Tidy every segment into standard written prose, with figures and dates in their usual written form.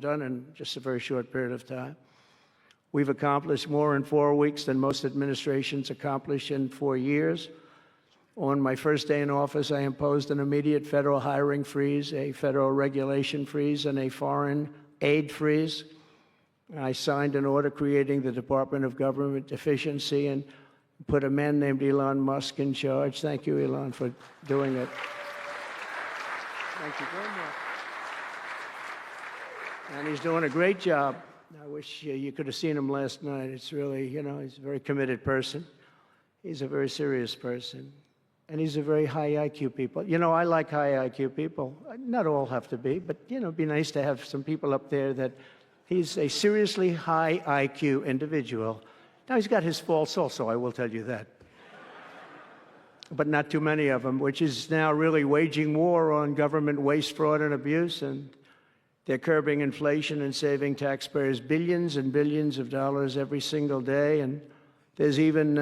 done in just a very short period of time. We've accomplished more in 4 weeks than most administrations accomplish in 4 years. On my first day in office, I imposed an immediate federal hiring freeze, a federal regulation freeze, and a foreign aid freeze. I signed an order creating the Department of Government Efficiency and put a man named Elon Musk in charge. Thank you, Elon, for doing it. Thank you very much. And he's doing a great job. I wish you could have seen him last night. It's really, he's a very committed person. He's a very serious person. And he's a very high IQ people. I like high IQ people. Not all have to be, but, it'd be nice to have some people up there that he's a seriously high IQ individual. Now, he's got his faults also, I will tell you that. But not too many of them, which is now really waging war on government waste, fraud, and abuse. And they're curbing inflation and saving taxpayers billions and billions of dollars every single day. And there's even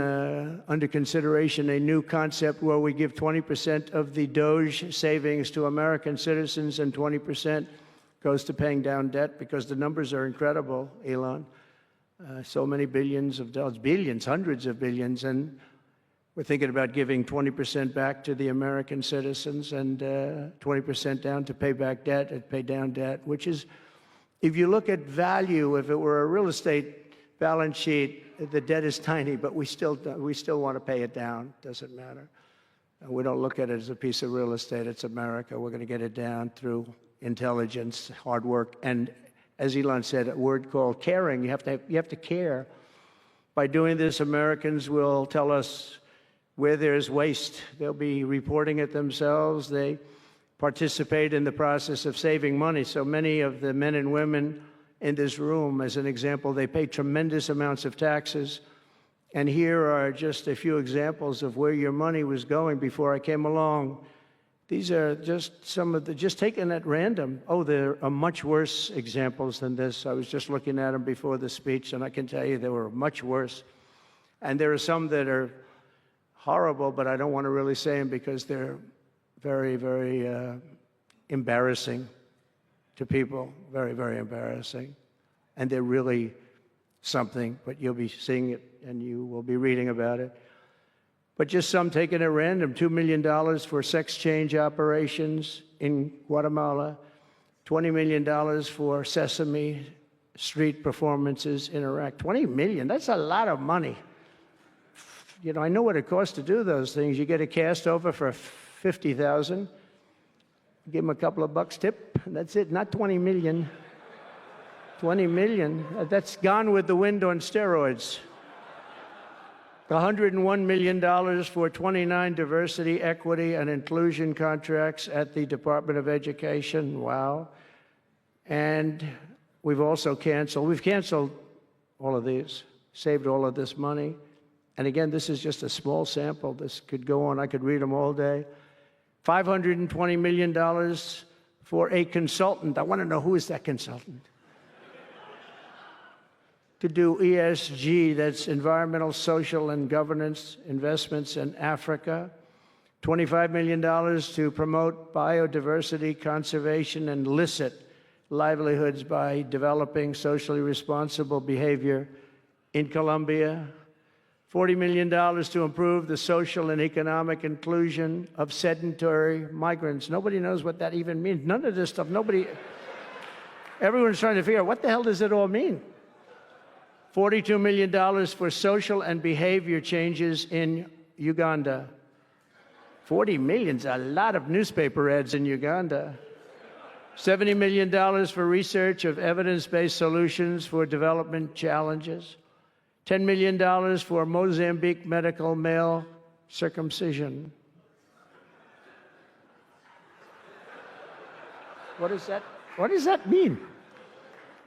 under consideration a new concept where we give 20% of the Doge savings to American citizens and 20% goes to paying down debt, because the numbers are incredible, Elon. So many billions of dollars, billions, hundreds of billions, and we're thinking about giving 20% back to the American citizens and 20% down to pay back debt and pay down debt, which is, if you look at value, if it were a real estate balance sheet, the debt is tiny, but we still want to pay it down. Doesn't matter. We don't look at it as a piece of real estate. It's America. We're going to get it down through intelligence, hard work, and as Elon said, a word called caring. You have to care. By doing this, Americans will tell us where there's waste. They'll be reporting it themselves. They participate in the process of saving money. So many of the men and women in this room, as an example, they pay tremendous amounts of taxes. And here are just a few examples of where your money was going before I came along. These are just some of the, just taken at random. Oh, there are much worse examples than this. I was just looking at them before the speech, and I can tell you they were much worse. And there are some that are horrible, but I don't want to really say them because they're very, very embarrassing to people. Very, very embarrassing. And they're really something, but you'll be seeing it and you will be reading about it. But just some taken at random, $2 million for sex change operations in Guatemala, $20 million for Sesame Street performances in Iraq. $20 million, that's a lot of money. I know what it costs to do those things. You get a cast over for $50,000, give them a couple of bucks tip, and that's it, not $20 million. $20 million, that's Gone with the Wind on steroids. $101 million for 29 diversity, equity, and inclusion contracts at the Department of Education. Wow. And we've canceled all of these, saved all of this money. And again, this is just a small sample. This could go on. I could read them all day. $520 million for a consultant. I want to know, who is that consultant? To do ESG, that's environmental, social, and governance investments in Africa. $25 million to promote biodiversity conservation and illicit livelihoods by developing socially responsible behavior in Colombia. $40 million to improve the social and economic inclusion of sedentary migrants. Nobody knows what that even means. None of this stuff, everyone's trying to figure out, what the hell does it all mean? $42 million for social and behavior changes in Uganda. 40 million's a lot of newspaper ads in Uganda. $70 million for research of evidence-based solutions for development challenges. $10 million for Mozambique medical male circumcision. What does that mean?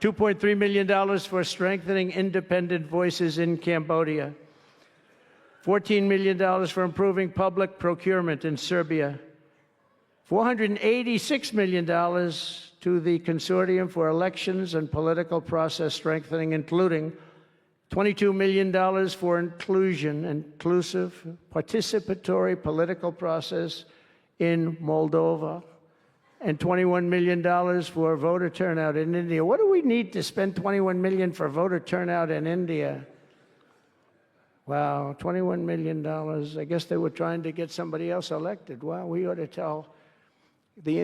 $2.3 million for strengthening independent voices in Cambodia. $14 million for improving public procurement in Serbia. $486 million to the Consortium for Elections and Political Process Strengthening, including $22 million for inclusive, participatory political process in Moldova. and $21 million for voter turnout in India. What do we need to spend $21 million for voter turnout in India? Wow, $21 million. I guess they were trying to get somebody else elected. Wow, we ought to tell the